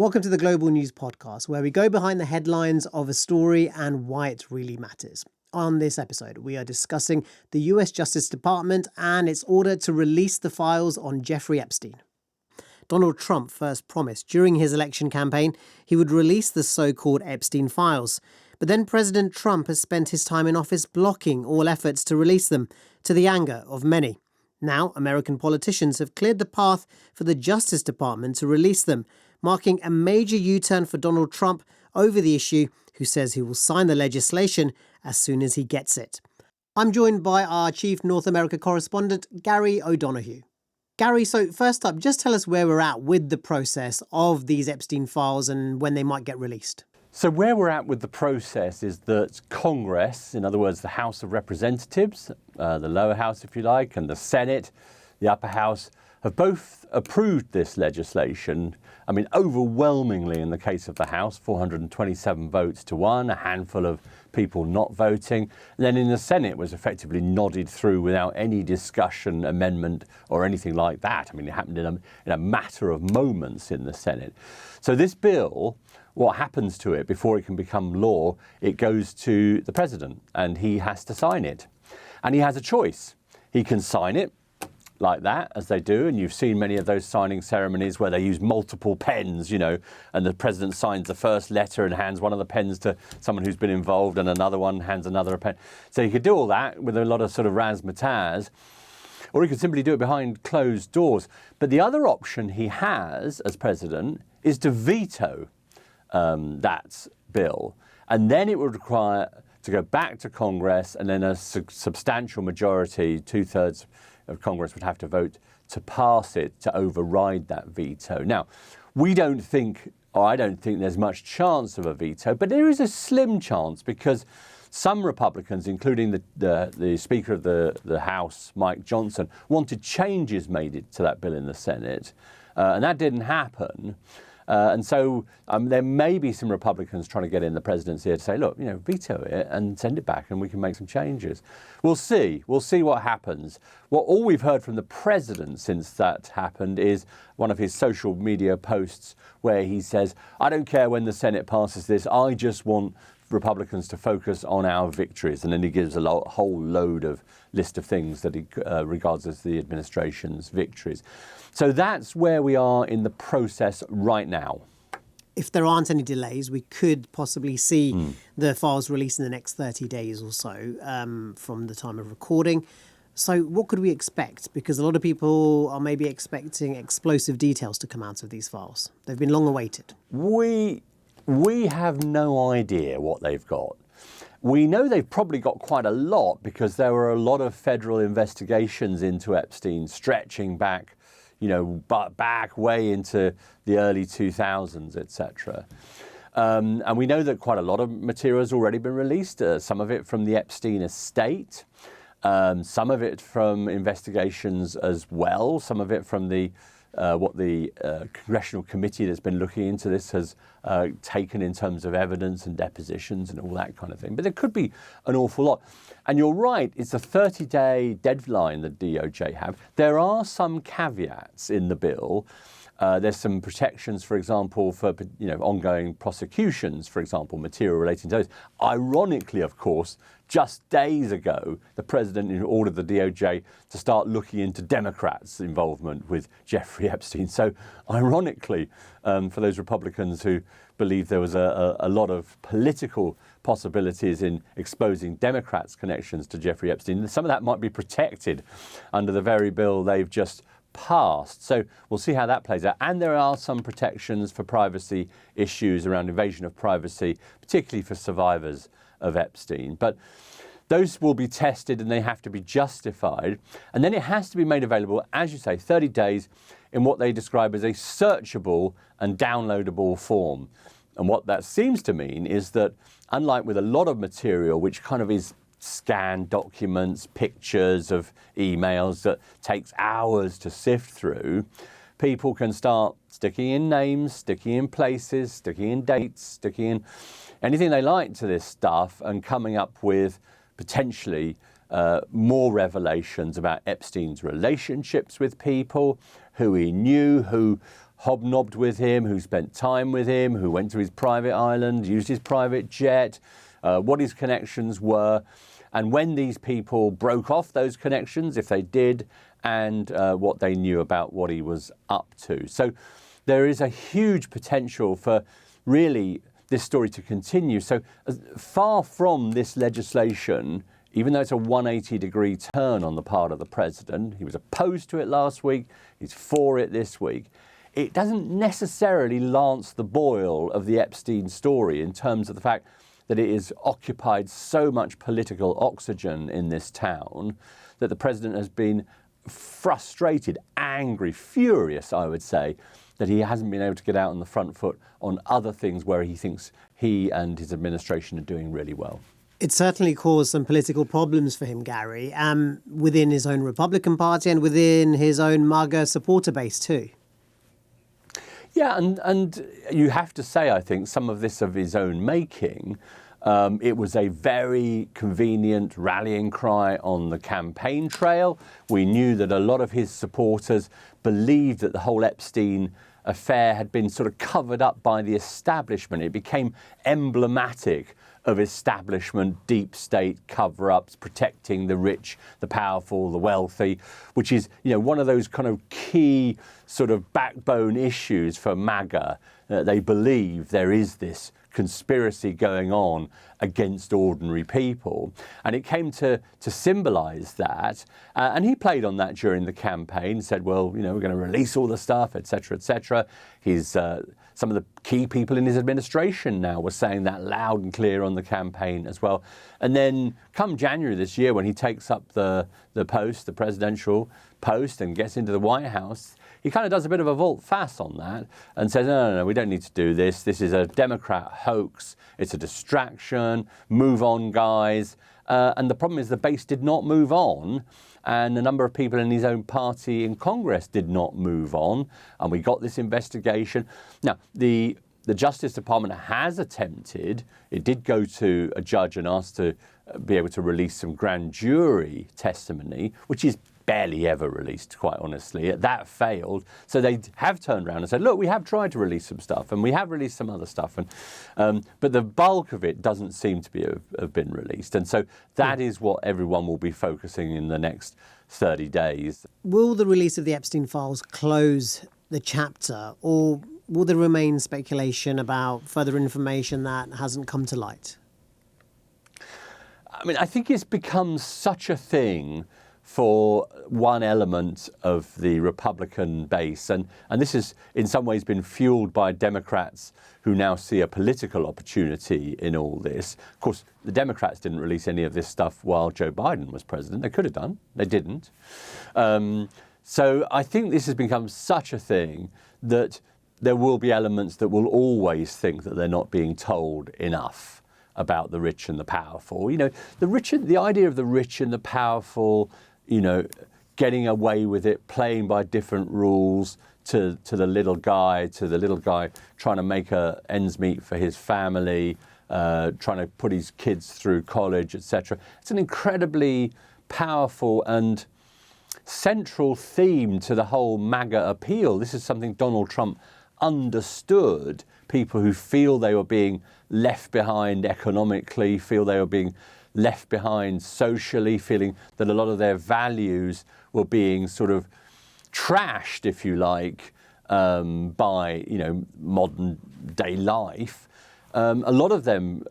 Welcome to the Global News Podcast, where we go behind the headlines of a story and why it really matters. On this episode, we are discussing the US Justice Department and its order to release the files on Jeffrey Epstein. Donald Trump first promised during his election campaign he would release the so-called Epstein files. But then President Trump has spent his time in office blocking all efforts to release them, to the anger of many. Now, American politicians have cleared the path for the Justice Department to release them, marking a major U-turn for Donald Trump over the issue, who says he will sign the legislation as soon as he gets it. I'm joined by our Chief North America correspondent, Gary O'Donoghue. Gary, so first up, just tell us where we're at with the process of these Epstein files and when they might get released. So where we're at with the process is that Congress, in other words, the House of Representatives, the lower house, if you like, and the Senate, the upper house, have both approved this legislation. I mean, overwhelmingly in the case of the House, 427 votes to 1, a handful of people not voting. And then in the Senate, it was effectively nodded through without any discussion, amendment, or anything like that. I mean, it happened in a matter of moments in the Senate. So this bill, what happens to it before it can become law, it goes to the president and he has to sign it. And he has a choice. He can sign it like that, as they do, and you've seen many of those signing ceremonies where they use multiple pens, you know, and the president signs the first letter and hands one of the pens to someone who's been involved and another one hands another a pen. So you could do all that with a lot of sort of razzmatazz, or he could simply do it behind closed doors. But the other option he has as president is to veto that bill, and then it would require to go back to Congress, and then a substantial majority, 2/3 of Congress would have to vote to pass it, to override that veto. Now, I don't think there's much chance of a veto, but there is a slim chance because some Republicans, including the Speaker of the House, Mike Johnson, wanted changes made to that bill in the Senate, and that didn't happen. And so there may be some Republicans trying to get in the presidency here to say, look, veto it and send it back and we can make some changes. We'll see. We'll see what happens. All we've heard from the president since that happened is one of his social media posts where he says, I don't care when the Senate passes this. I just want Republicans to focus on our victories. And then he gives a whole load of list of things that he regards as the administration's victories. So that's where we are in the process right now. If there aren't any delays, we could possibly see the files released in the next 30 days or so from the time of recording. So what could we expect? Because a lot of people are maybe expecting explosive details to come out of these files. They've been long awaited. We have no idea what they've got. We know they've probably got quite a lot because there were a lot of federal investigations into Epstein stretching back, back way into the early 2000s, etc. And we know that quite a lot of material has already been released, some of it from the Epstein estate, some of it from investigations as well, some of it from what the congressional committee that's been looking into this has taken in terms of evidence and depositions and all that kind of thing. But there could be an awful lot. And you're right, it's a 30-day deadline that DOJ have. There are some caveats in the bill. There's some protections, for example, for ongoing prosecutions, for example, material relating to those. Ironically, of course, just days ago, the president ordered the DOJ to start looking into Democrats' involvement with Jeffrey Epstein. So ironically, for those Republicans who believe there was a lot of political possibilities in exposing Democrats' connections to Jeffrey Epstein, some of that might be protected under the very bill they've just passed. So we'll see how that plays out. And there are some protections for privacy issues around invasion of privacy, particularly for survivors of Epstein. But those will be tested and they have to be justified. And then it has to be made available, as you say, 30 days in what they describe as a searchable and downloadable form. And what that seems to mean is that, unlike with a lot of material, which kind of is scanned documents, pictures of emails that takes hours to sift through, people can start sticking in names, sticking in places, sticking in dates, sticking in anything they like to this stuff and coming up with potentially more revelations about Epstein's relationships with people, who he knew, who hobnobbed with him, who spent time with him, who went to his private island, used his private jet, what his connections were, and when these people broke off those connections, if they did, and what they knew about what he was up to. So there is a huge potential for really this story to continue. So far from this legislation, even though it's a 180-degree turn on the part of the president, he was opposed to it last week, he's for it this week, it doesn't necessarily lance the boil of the Epstein story in terms of the fact that it has occupied so much political oxygen in this town that the president has been frustrated, angry, furious, I would say, that he hasn't been able to get out on the front foot on other things where he thinks he and his administration are doing really well. It certainly caused some political problems for him, Gary, within his own Republican Party and within his own MAGA supporter base too. Yeah, and you have to say, I think, some of this of his own making. It was a very convenient rallying cry on the campaign trail. We knew that a lot of his supporters believed that the whole Epstein affair had been sort of covered up by the establishment. It became emblematic of establishment, deep state cover-ups, protecting the rich, the powerful, the wealthy, which is, one of those kind of key sort of backbone issues for MAGA. They believe there is this conspiracy going on against ordinary people. And it came to symbolise that. And he played on that during the campaign, said, well, we're going to release all the stuff, etc., etc. Some of the key people in his administration now were saying that loud and clear on the campaign as well. And then come January this year, when he takes up the presidential post and gets into the White House, he kind of does a bit of a volte-face on that and says, no, we don't need to do this. This is a Democrat hoax. It's a distraction. Move on, guys. And the problem is the base did not move on. And a number of people in his own party in Congress did not move on. And we got this investigation. Now, the Justice Department has attempted, it did go to a judge and asked to be able to release some grand jury testimony, which is barely ever released, quite honestly. That failed. So they have turned around and said, look, we have tried to release some stuff and we have released some other stuff. But the bulk of it doesn't seem to have been released. And so that is what everyone will be focusing in the next 30 days. Will the release of the Epstein files close the chapter, or will there remain speculation about further information that hasn't come to light? I mean, I think it's become such a thing for one element of the Republican base. And this has in some ways been fueled by Democrats who now see a political opportunity in all this. Of course, the Democrats didn't release any of this stuff while Joe Biden was president. They could have done. They didn't. So I think this has become such a thing that there will be elements that will always think that they're not being told enough about the rich and the powerful. The idea of the rich and the powerful, getting away with it, playing by different rules to the little guy trying to make ends meet for his family, trying to put his kids through college, etc. It's an incredibly powerful and central theme to the whole MAGA appeal. This is something Donald Trump understood. People who feel they were being left behind economically, feel they were being left behind socially, feeling that a lot of their values were being sort of trashed, if you like, by modern day life. A lot of them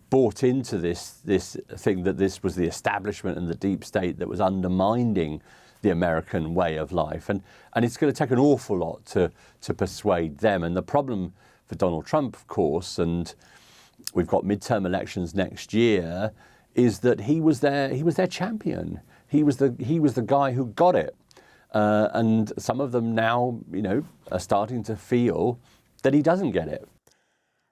bought into this thing that this was the establishment and the deep state that was undermining the American way of life, and it's going to take an awful lot to persuade them. And the problem for Donald Trump, of course, and we've got midterm elections next year, is that he was their champion. He was the guy who got it, and some of them now, are starting to feel that he doesn't get it.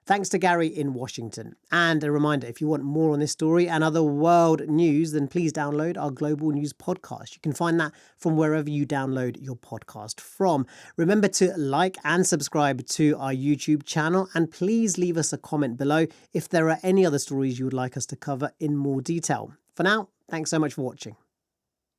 Thanks to Gary in Washington. And a reminder, if you want more on this story and other world news, then please download our Global News podcast. You can find that from wherever you download your podcast from. Remember to like and subscribe to our YouTube channel, and please leave us a comment below if there are any other stories you would like us to cover in more detail. For now, thanks so much for watching.